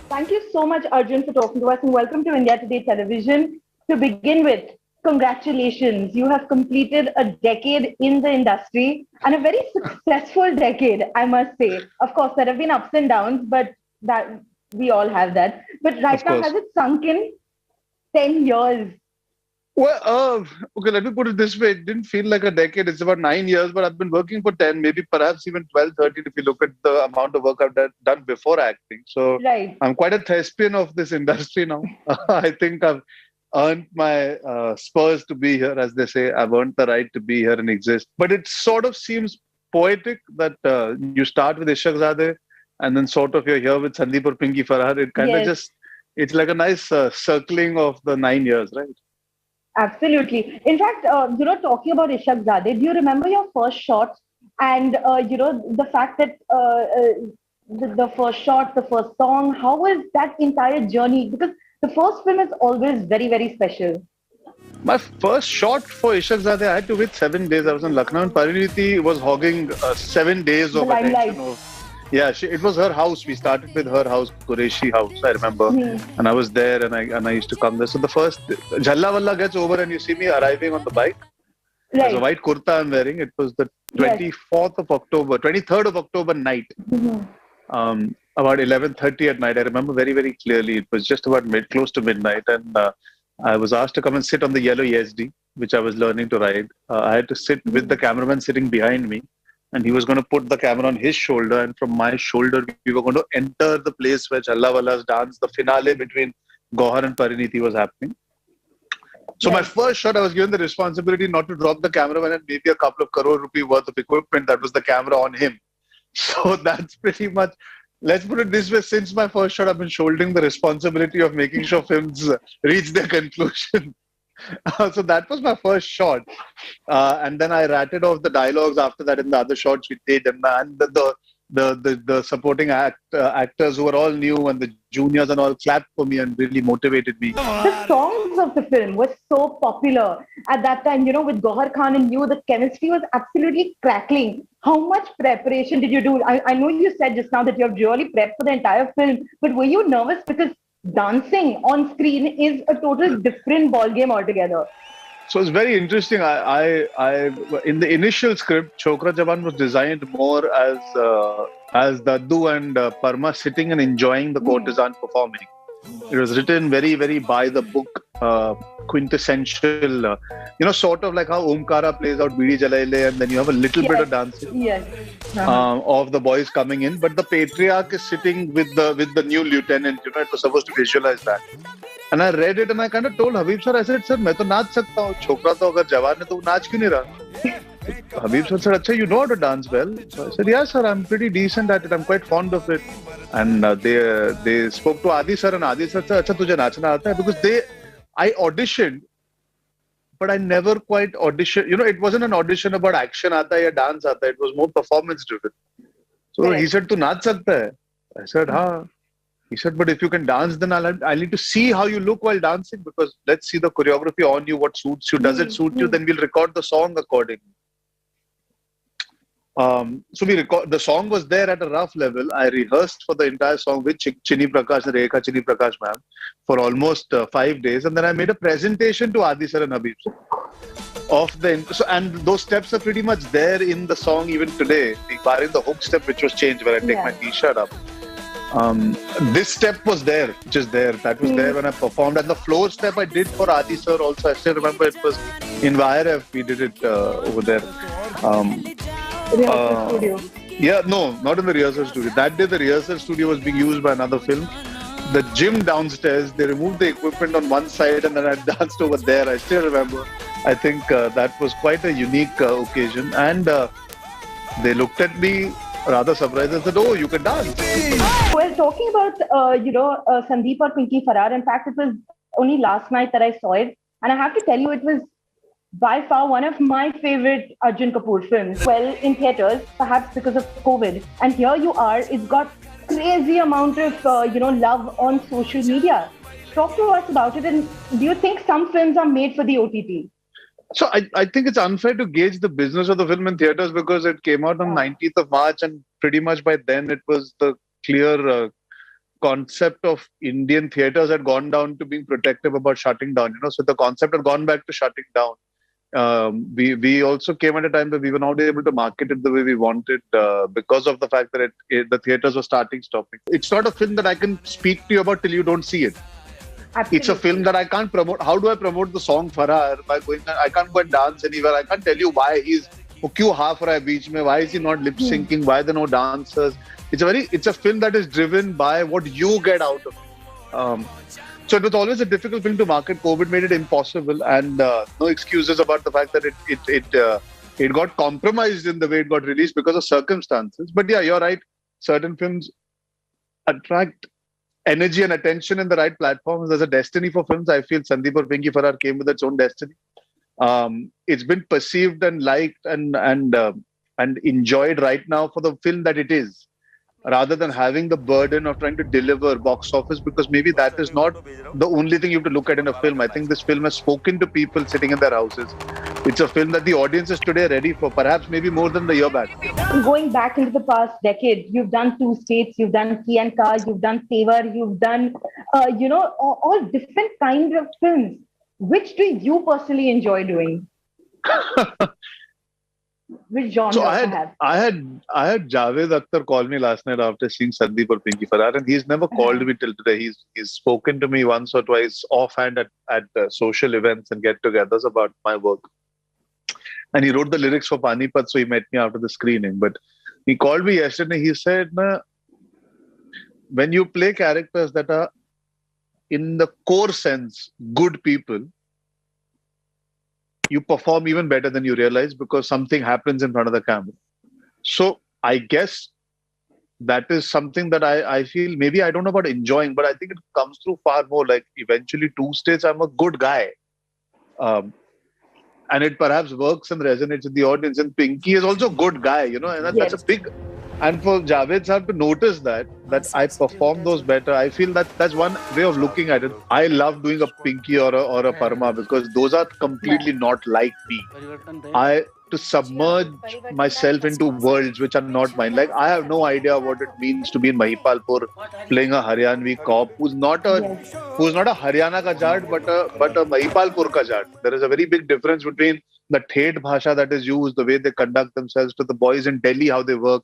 Thank you so much, Arjun, for talking to us, and welcome to India Today Television. To begin with, congratulations. You have completed a decade in the industry and a very successful decade, I must say. Of course, there have been ups and downs, but that we all have that. But right Of now, has course. it sunk in 10 years? Well, okay, let me put it this way. It didn't feel like a decade. It's about 9 years, but I've been working for 10, maybe perhaps even 12, 13, if you look at the amount of work I've done before acting. So Right. I'm quite a thespian of this industry now. I think I've earned my spurs to be here, as they say. I've earned the right to be here and exist. But it sort of seems poetic that you start with Ishaq Zadeh and then sort of you're here with Sandeep or Pinky Farhad. It kind of Yes. just, it's like a nice circling of the 9 years, right? Absolutely. In fact, talking about Ishaq Zadeh, do you remember your first shot? And, the fact that the first shot, the first song, how was that entire journey? Because the first film is always very, very special. My first shot for Ishaq Zadeh, I had to wait 7 days. I was in Lucknow and Pariniti was hogging 7 days The of attention. limelight. Yeah, it was her house. We started with her house, Qureshi house, I remember. Hmm. And I was there and I used to come there. So the first Jhalla Walla gets over and you see me arriving on the bike. There's a Right. white kurta I'm wearing. It was the Yes. 24th of October, 23rd of October night. Mhm. About 11:30 at night. I remember very, very clearly. It was just about close to midnight. And I was asked to come and sit on the yellow ESD, which I was learning to ride. I had to sit with the cameraman sitting behind me, and he was going to put the camera on his shoulder, and from my shoulder, we were going to enter the place where Challa Walla's dance, the finale between Gohar and Pariniti was happening. So my Right. first shot, I was given the responsibility not to drop the cameraman and maybe a couple of crore rupee worth of equipment. That was the camera on him. So that's pretty much. Let's put it this way: since my first shot, I've been shouldering the responsibility of making sure films reach their conclusion. So that was my first shot, and then I ratted off the dialogues after that in the other shots we did, and the supporting actors who were all new and the juniors and all clapped for me and really motivated me. The songs of the film were so popular at that time, with Gohar Khan and you, the chemistry was absolutely crackling. How much preparation did you do? I know you said just now that you have really prepped for the entire film, but were you nervous? Because dancing on screen is a total different ballgame altogether. So it's very interesting. In the initial script, Chokra Jawan was designed more as Daddu and Parma sitting and enjoying the Hmm. courtesan performing. It was written very, very by the book, quintessential, sort of like how Omkara plays out Bidi Jalaile, and then you have a little bit Yes, of dancing yes. Uh-huh. of the boys coming in, but the patriarch is sitting with the new lieutenant. It was supposed to visualize that. And I read it and I kind of told Habib sir, I said, sir, मैं तो नाच सकता हूँ. छोकरा तो अगर जवान है तो वो नाच क्यों नहीं रहा? Habib sir said, अच्छा, you know how to dance well? So I said, yeah, sir, I'm pretty decent at it. I'm quite fond of it. And they spoke to Adi sir and Adi sir said, अच्छा, तुझे नाचना आता है? Because I auditioned, but I never quite auditioned. It wasn't an audition about action आता है या dance आता है. It was more performance driven. So he Correct. said, तू नाच सकता है? I said, हाँ. He said, but if you can dance, then I'll need to see how you look while dancing, because let's see the choreography on you, what suits you. Does it suit you? Then we'll record the song accordingly. So the song was there at a rough level. I rehearsed for the entire song with Chini Prakash and Rekha Chini Prakash ma'am for almost 5 days. And then I made a presentation to Adi sir and Habib sir and those steps are pretty much there in the song even today, barring the hook step, which was changed where I take my t-shirt up. This step was there, which is there. That was there when I performed. And the floor step I did for Adi sir also. I still remember it was in YRF. We did it over there. Rehearsal studio. Yeah, no, not in the rehearsal studio. That day the rehearsal studio was being used by another film. The gym downstairs, they removed the equipment on one side and then I danced over there. I still remember. I think that was quite a unique occasion. And they looked at me rather surprised and said, oh, you can dance. Well, talking about, Sandeep or Pinky Farrar, in fact, it was only last night that I saw it. And I have to tell you, it was by far one of my favorite Arjun Kapoor films. Well, in theaters, perhaps because of COVID. And here you are, it's got crazy amount of, love on social media. Talk to us about it. And do you think some films are made for the OTT? So I think it's unfair to gauge the business of the film in theaters because it came out on 19th of March and pretty much by then it was the clear concept of Indian theaters had gone down to being protective about shutting down. So the concept had gone back to shutting down. We also came at a time where we were not able to market it the way we wanted because of the fact that the theaters were stopping. It's not a film that I can speak to you about till you don't see it. Absolutely. It's a film that I can't promote. How do I promote the song Farrar by going? I can't go and dance anywhere. I can't tell you why he's क्यों half रहा है बीच में? Why is he not lip syncing? Why are there no dancers? It's a film that is driven by what you get out of it. So it was always a difficult film to market. COVID made it impossible, and no excuses about the fact that it got compromised in the way it got released because of circumstances. But yeah, you're right. Certain films attract energy and attention in the right platforms. There's a destiny for films. I feel Sandeep or Pinky Farrar came with its own destiny. It's been perceived and liked and enjoyed right now for the film that it is, rather than having the burden of trying to deliver box office, because maybe that is not the only thing you have to look at in a film. I think this film has spoken to people sitting in their houses. It's a film that the audience is today ready for, perhaps maybe more than the year back. Going back into the past decade, you've done Two States, you've done Key and Car, you've done Tevar, you've done, all different kinds of films. Which do you personally enjoy doing? Which genre? So I had Javed Akhtar call me last night after seeing Sandeep or Pinky Farrar, and he's never called me till today. He's spoken to me once or twice offhand at social events and get-togethers about my work. And he wrote the lyrics for Panipat, so he met me after the screening. But he called me yesterday. He said, when you play characters that are, in the core sense, good people, you perform even better than you realize because something happens in front of the camera. So I guess that is something that I feel, maybe I don't know about enjoying, but I think it comes through far more. Like eventually Two States, I'm a good guy. And it perhaps works and resonates with the audience. And Pinky is also a good guy, and that's a big... And for Javed Sahab to notice that I perform those better, I feel that's one way of looking at it. I love doing a Pinky or a Parma because those are completely not like me. To submerge myself into worlds which are not mine. Like I have no idea what it means to be in Mahipalpur playing a Haryanvi cop who's not a Haryana ka jat but a Mahipalpur ka jat. There is a very big difference between the Thet bhasha that is used, the way they conduct themselves, to the boys in Delhi, how they work.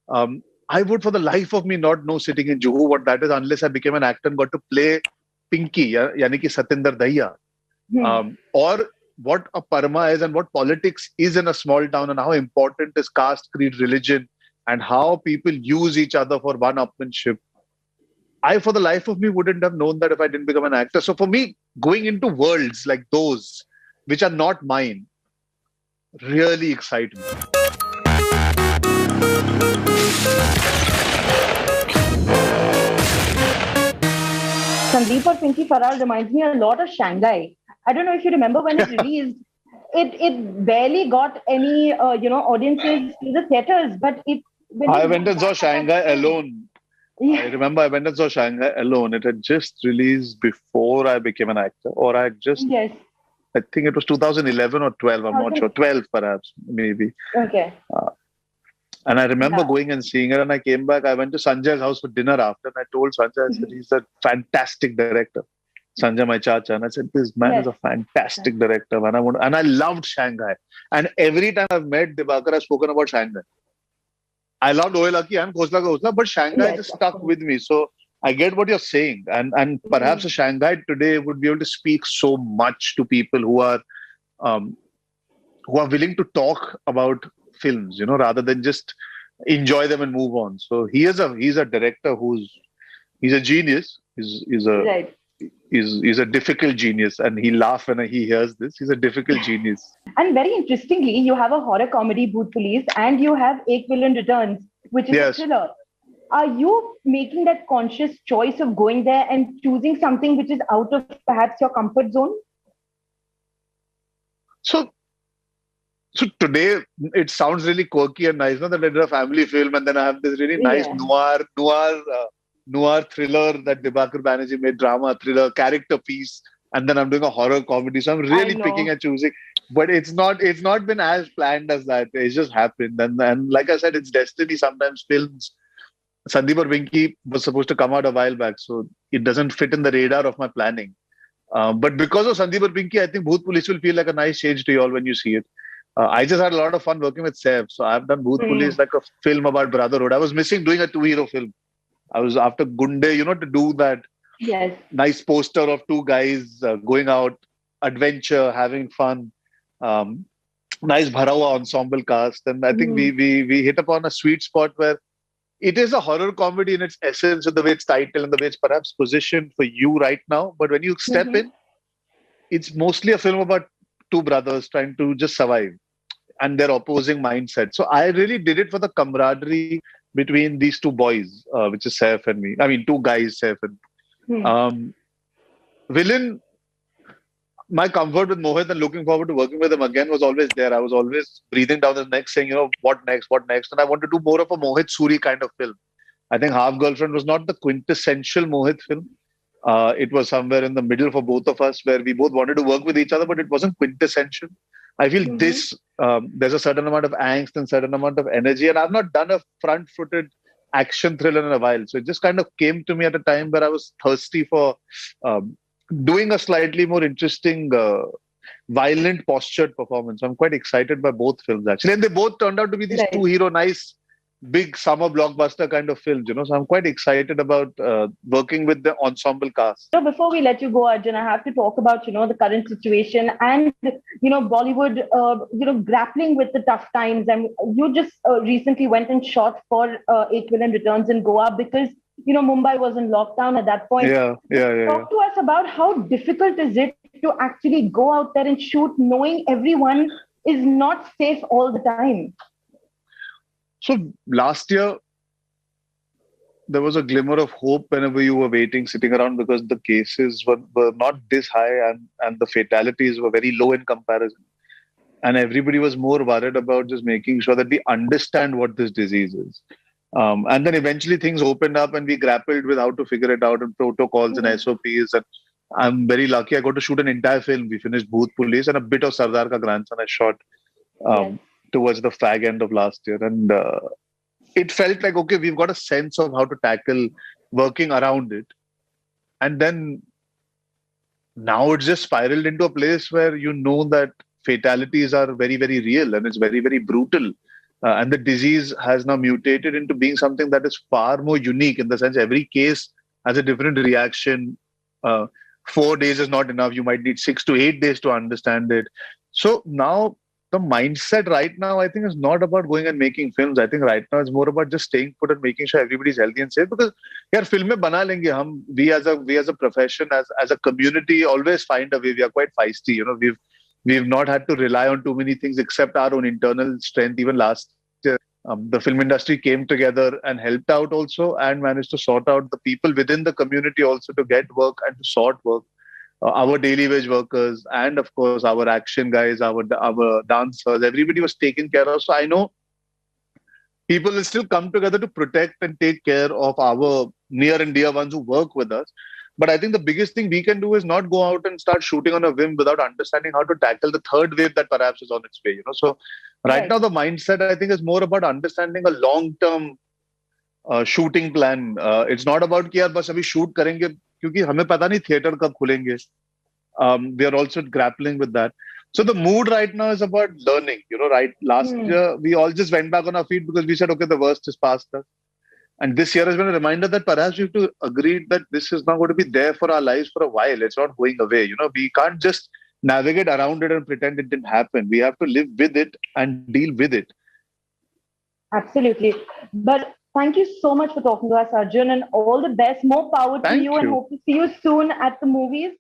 I would for the life of me not know sitting in Juhu what that is unless I became an actor and got to play Pinky, yani ki Satinder Dahiya. Or what a Parma is and what politics is in a small town and how important is caste, creed, religion and how people use each other for one-upmanship. I, for the life of me, wouldn't have known that if I didn't become an actor. So for me, going into worlds like those, which are not mine, really excite me. Sandeep or Pinky Farrar reminds me a lot of Shanghai. I don't know if you remember when it released. It barely got any audiences to the theaters, but I went and saw Shanghai alone. Yeah. I remember I went and saw Shanghai alone. It had just released before I became an actor, or I just... Yes. I think it was 2011 or 12. I'm not sure. 12 perhaps, maybe. Okay. And I remember going and seeing it, and I came back. I went to Sanjay's house for dinner after, and I told Sanjay, I said, he's a fantastic director. Sanjay, my chacha. And I said, this man is a fantastic director. And I loved Shanghai. And every time I've met Dibakar, I've spoken about Shanghai. I loved Oye Lucky and Khosla Ka Hosla, but Shanghai just stuck with me. So I get what you're saying. And perhaps a Shanghai today would be able to speak so much to people who are willing to talk about films, rather than just enjoy them and move on. So he's a director he's a genius. He's a difficult genius, and he laughs when he hears this. He's a difficult genius. And very interestingly, you have a horror comedy, Bhoot Police, and you have Ek Villain Returns, which is a thriller. Are you making that conscious choice of going there and choosing something which is out of perhaps your comfort zone? So today it sounds really quirky and nice, that I did a family film and then I have this really nice noir thriller that Dibakar Banerjee made, drama, thriller, character piece, and then I'm doing a horror comedy. So I'm really picking and choosing. But it's not been as planned as that. It's just happened. And like I said, it's destiny. Sometimes films Sandeep or Pinky was supposed to come out a while back, so it doesn't fit in the radar of my planning. But because of Sandeep or Pinky, I think Bhoot Police will feel like a nice change to you all when you see it. I just had a lot of fun working with Saif. So I've done Bhoot Police, like a film about brotherhood. I was missing doing a two-hero film. I was after Gunde, to do that Yes. nice poster of two guys going out, adventure, having fun. Um, nice Bharawa ensemble cast. And I think we hit upon a sweet spot where it is a horror comedy in its essence, in the way it's titled and the way it's perhaps positioned for you right now. But when you step in, it's mostly a film about two brothers trying to just survive and their opposing mindset. So I really did it for the camaraderie between these two boys, which is Saif and me. I mean, two guys, Saif and Villain. My comfort with Mohit and looking forward to working with him again was always there. I was always breathing down his neck saying, what next, what next? And I want to do more of a Mohit Suri kind of film. I think Half Girlfriend was not the quintessential Mohit film. It was somewhere in the middle for both of us where we both wanted to work with each other, but it wasn't quintessential. I feel there's a certain amount of angst and certain amount of energy. And I've not done a front-footed action thriller in a while. So it just kind of came to me at a time where I was thirsty for doing a slightly more interesting, violent postured performance. I'm quite excited by both films actually. And they both turned out to be these two-hero, nice, big summer blockbuster kind of films, So I'm quite excited about working with the ensemble cast. So before we let you go, Arjun, I have to talk about, the current situation and, Bollywood, grappling with the tough times. And you just recently went and shot for 8 Million Returns in Goa because, Mumbai was in lockdown at that point. Talk to us about how difficult is it to actually go out there and shoot knowing everyone is not safe all the time? So last year, there was a glimmer of hope whenever you were waiting, sitting around because the cases were not this high and the fatalities were very low in comparison. And everybody was more worried about just making sure that we understand what this disease is. And then eventually things opened up and we grappled with how to figure it out and protocols and SOPs. And I'm very lucky I got to shoot an entire film. We finished Bhoot Police and a bit of Sardar Ka Grandson I shot towards the fag end of last year. And it felt like, okay, we've got a sense of how to tackle working around it. And then now it's just spiraled into a place where that fatalities are very, very real and it's very, very brutal. And the disease has now mutated into being something that is far more unique in the sense every case has a different reaction. 4 days is not enough. You might need 6 to 8 days to understand it. So now the mindset right now, I think, is not about going and making films. I think right now it's more about just staying put and making sure everybody's healthy and safe. Because film mein bana lenge we as a profession, as a community, always find a way. We are quite feisty. We've not had to rely on too many things except our own internal strength. Even last year, the film industry came together and helped out also and managed to sort out the people within the community also to get work and to sort work. Our daily wage workers and of course our action guys, our dancers, everybody was taken care of. So I know people will still come together to protect and take care of our near and dear ones who work with us. But I think the biggest thing we can do is not go out and start shooting on a whim without understanding how to tackle the third wave that perhaps is on its way. So right now the mindset I think is more about understanding a long-term shooting plan. It's not about कि यार बस अभी shoot करेंगे क्योंकि हमें पता नहीं theater कब खुलेंगे. We are also grappling with that. So the mood right now is about learning. Right last year we all just went back on our feet because we said, okay, the worst is past us. And this year has been a reminder that perhaps we have to agree that this is not going to be there for our lives for a while. It's not going away. We can't just navigate around it and pretend it didn't happen. We have to live with it and deal with it. Absolutely. But thank you so much for talking to us, Arjun, and all the best. More power to you and hope to see you soon at the movies.